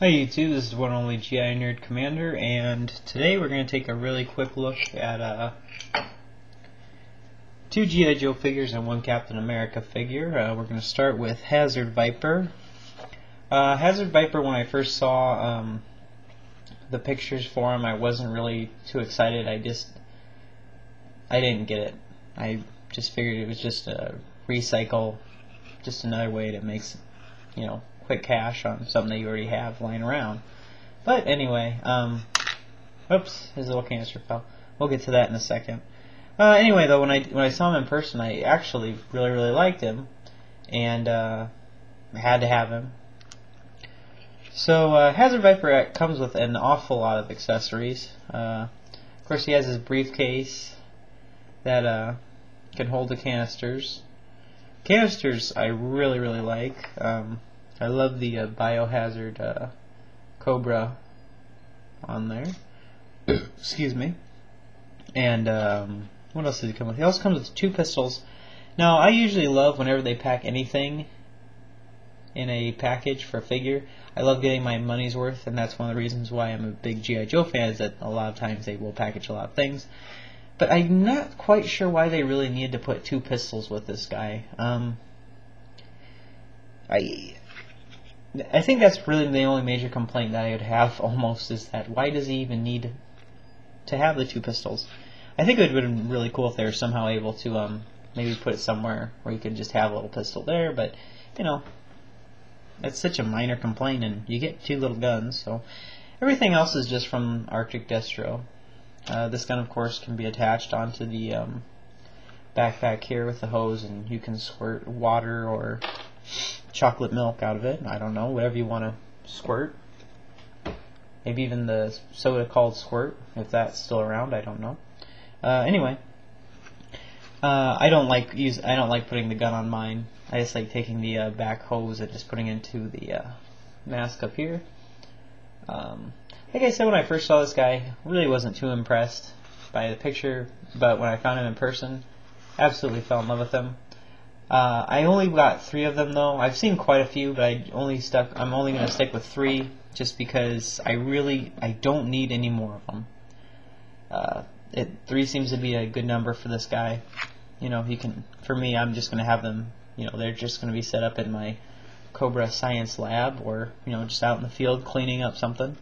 Hi YouTube, this is one and only GI Nerd Commander, and today we're going to take a really quick look at two G.I. Joe figures and one Captain America figure. We're going to start with Hazard Viper. Hazard Viper, when I first saw the pictures for him, I wasn't really too excited. I didn't get it. I just figured it was just a recycle, just another way to make, quick cash on something that you already have lying around. But anyway, oops, his little canister fell. We'll get to that in a second. Anyway, though, when I saw him in person, I actually really liked him, and I had to have him. So Hazard Viper comes with an awful lot of accessories. Of course, he has his briefcase that can hold the canisters. Canisters I really like. I love the biohazard COBRA on there. Excuse me. And what else does he come with? He also comes with two pistols. Now, I usually love whenever they pack anything in a package for a figure. I love getting my money's worth, and that's one of the reasons why I'm a big G.I. Joe fan, is that a lot of times they will package a lot of things. But I'm not quite sure why they really needed to put two pistols with this guy. I think that's really the only major complaint that I would have, almost, is that why does he even need to have the two pistols? I think it would have been really cool if they were somehow able to maybe put it somewhere where you could just have a little pistol there, but, that's such a minor complaint, and you get two little guns. So everything else is just from Arctic Destro. This gun, of course, can be attached onto the backpack here with the hose, and you can squirt water or chocolate milk out of it. I don't know, whatever you want to squirt. Maybe even the soda called Squirt, if that's still around. I don't know. Anyway, I don't like putting the gun on mine. I just like taking the back hose and just putting it into the mask up here. Like I said, when I first saw this guy, really wasn't too impressed by the picture, but when I found him in person, absolutely fell in love with him. I only got 3 of them, though. I've seen quite a few, but I'm only going to stick with 3, just because I don't need any more of them. 3 seems to be a good number for this guy. For me, I'm just going to have them, they're just going to be set up in my COBRA science lab, or, just out in the field cleaning up something.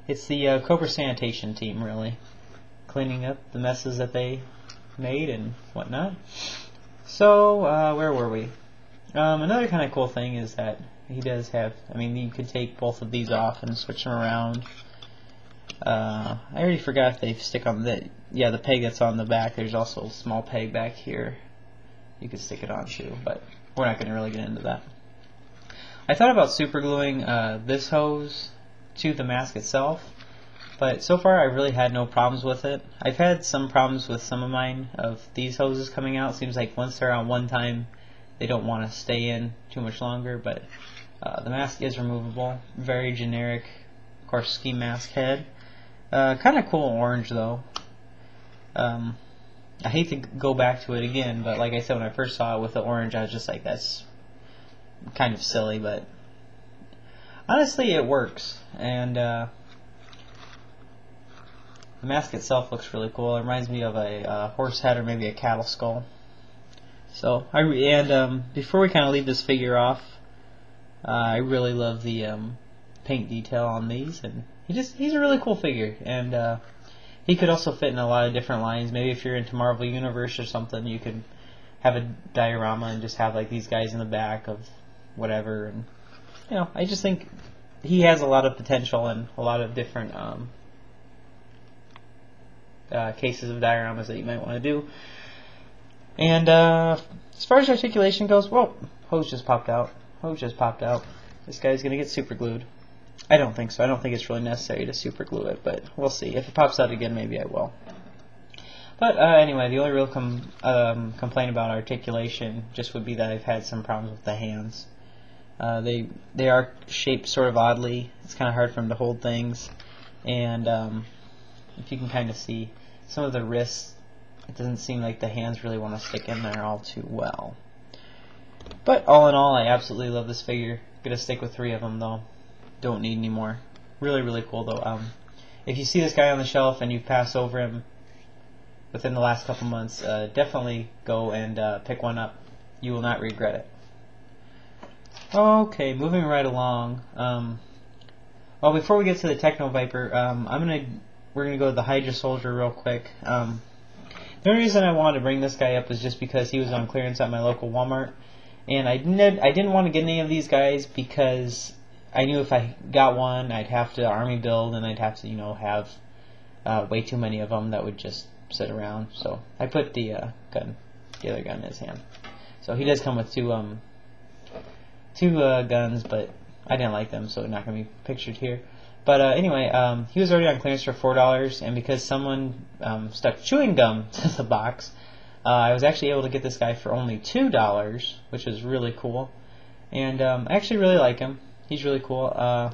It's the COBRA sanitation team, really, cleaning up the messes that they made and whatnot. So, where were we? Another kind of cool thing is that he does have, you could take both of these off and switch them around. I already forgot if they stick on the peg that's on the back. There's also a small peg back here you could stick it on too, but we're not going to really get into that. I thought about super gluing this hose to the mask itself, but so far I really had no problems with it. I've had some problems with some of mine, of these hoses coming out. Seems like once they're on one time, they don't want to stay in too much longer, but the mask is removable. Very generic, of course, ski mask head. Kind of cool orange, though. I hate to go back to it again, but like I said, when I first saw it with the orange, I was just like, that's kind of silly, but honestly, it works. And the mask itself looks really cool. It reminds me of a horse head or maybe a cattle skull. So, before we kind of leave this figure off, I really love the paint detail on these, and he's a really cool figure, and he could also fit in a lot of different lines. Maybe if you're into Marvel Universe or something, you could have a diorama and just have like these guys in the back of whatever, and I just think he has a lot of potential and a lot of different cases of dioramas that you might want to do. And as far as articulation goes, well, hose just popped out. This guy's gonna get super glued. I don't think so. I don't think it's really necessary to super glue it, but we'll see. If it pops out again, maybe I will. But anyway, the only real complaint about articulation just would be that I've had some problems with the hands. They are shaped sort of oddly. It's kind of hard for them to hold things, and if you can kind of see some of the wrists, it doesn't seem like the hands really want to stick in there all too well. But all in all, I absolutely love this figure. Gonna stick with 3 of them though. don't need anymore. Really, really cool though. If you see this guy on the shelf and you pass over him within the last couple months, definitely go and pick one up. You will not regret it. Okay, moving right along. Well, before we get to the Techno Viper, we're gonna go to the Hydra Soldier real quick. The only reason I wanted to bring this guy up is just because he was on clearance at my local Walmart, and I didn't want to get any of these guys because I knew if I got one, I'd have to army build, and I'd have to, you know, have way too many of them that would just sit around. So I put the other gun in his hand. So he does come with two guns, but I didn't like them, so they're not going to be pictured here. But anyway, he was already on clearance for $4, and because someone stuck chewing gum to the box, I was actually able to get this guy for only $2, which is really cool. And I actually really like him. He's really cool. I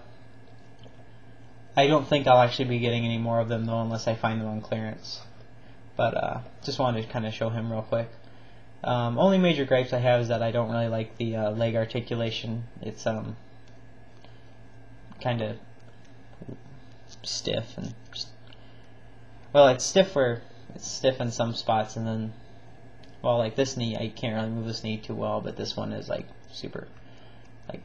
don't think I'll actually be getting any more of them, though, unless I find them on clearance. But just wanted to kind of show him real quick. Only major gripes I have is that I don't really like the leg articulation. It's kind of stiff, and well, it's stiff in some spots, and then, well, like this knee, I can't really move this knee too well, but this one is like super, like,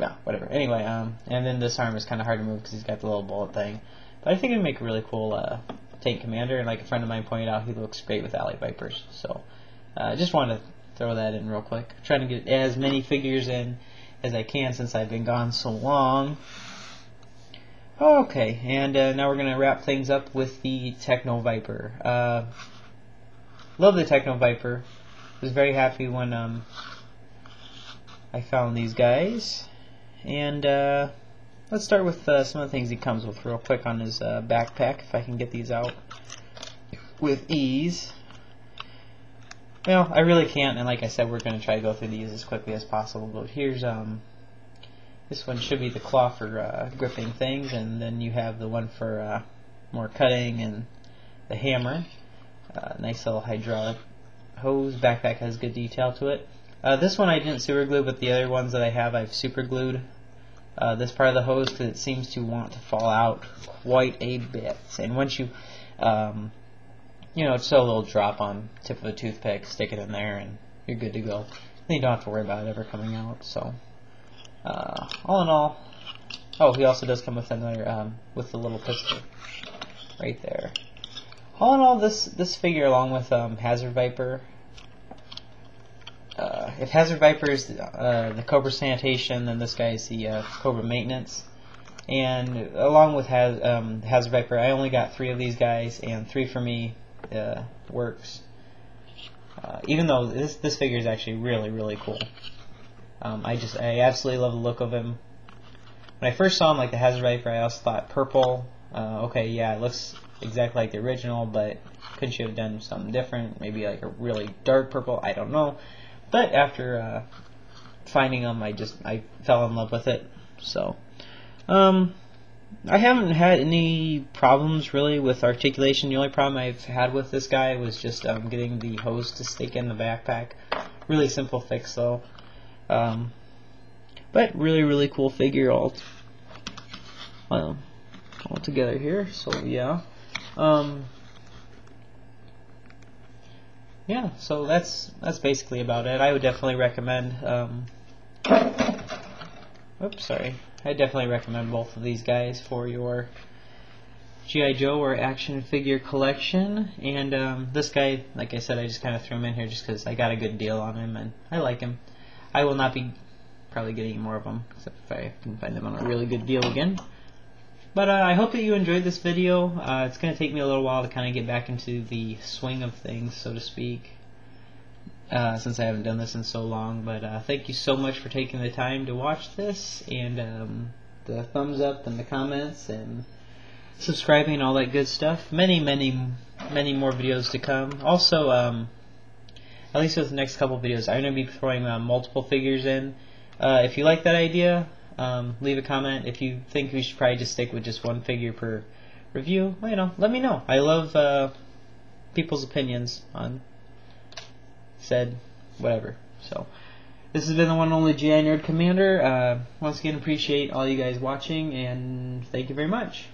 yeah, whatever. Anyway, and then this arm is kind of hard to move because he's got the little bullet thing, but I think it'd make a really cool tank commander, and like a friend of mine pointed out, he looks great with ally vipers. So just wanted to throw that in real quick. I'm trying to get as many figures in as I can since I've been gone so long. Okay, and now we're going to wrap things up with the Techno Viper. Love the Techno Viper. Was very happy when I found these guys. And let's start with some of the things he comes with real quick on his backpack, if I can get these out with ease. Well, I really can't, and like I said, we're going to try to go through these as quickly as possible. But here's this one should be the claw for gripping things, and then you have the one for more cutting, and the hammer. Nice little hydraulic hose. Backpack has good detail to it. This one I didn't super glue, but the other ones that I have, I've super glued this part of the hose because it seems to want to fall out quite a bit. And once you, you know, just a little drop on tip of a toothpick, stick it in there, and you're good to go. Then you don't have to worry about it ever coming out. So. All in all, oh, he also does come with another, with the little pistol right there. All in all, this figure, along with Hazard Viper, if Hazard Viper is the Cobra Sanitation, then this guy is the Cobra Maintenance. And along with Hazard Viper, I only got 3 of these guys, and 3 for me works. Even though this figure is actually really, really cool. I absolutely love the look of him. When I first saw him, like the Hazard Viper, I also thought purple. Okay, yeah, it looks exactly like the original, but couldn't you have done something different? Maybe like a really dark purple. I don't know. But after finding him, I fell in love with it. So, I haven't had any problems really with articulation. The only problem I've had with this guy was just getting the hose to stick in the backpack. Really simple fix though. But really, really cool figure all together here. So yeah, yeah. So that's basically about it. I would definitely recommend. Oops, sorry. I definitely recommend both of these guys for your G.I. Joe or action figure collection. And this guy, like I said, I just kind of threw him in here just because I got a good deal on him and I like him. I will not be probably getting more of them, except if I can find them on a really good deal again. But I hope that you enjoyed this video. It's going to take me a little while to kind of get back into the swing of things, so to speak, since I haven't done this in so long. But thank you so much for taking the time to watch this, and the thumbs up and the comments and subscribing and all that good stuff. Many, many, many more videos to come. Also, at least with the next couple videos, I'm going to be throwing multiple figures in. If you like that idea, leave a comment. If you think we should probably just stick with just one figure per review, well, you know, let me know. I love people's opinions on said whatever. So, This has been the one and only GI Nerd Commander. Once again, appreciate all you guys watching, and thank you very much.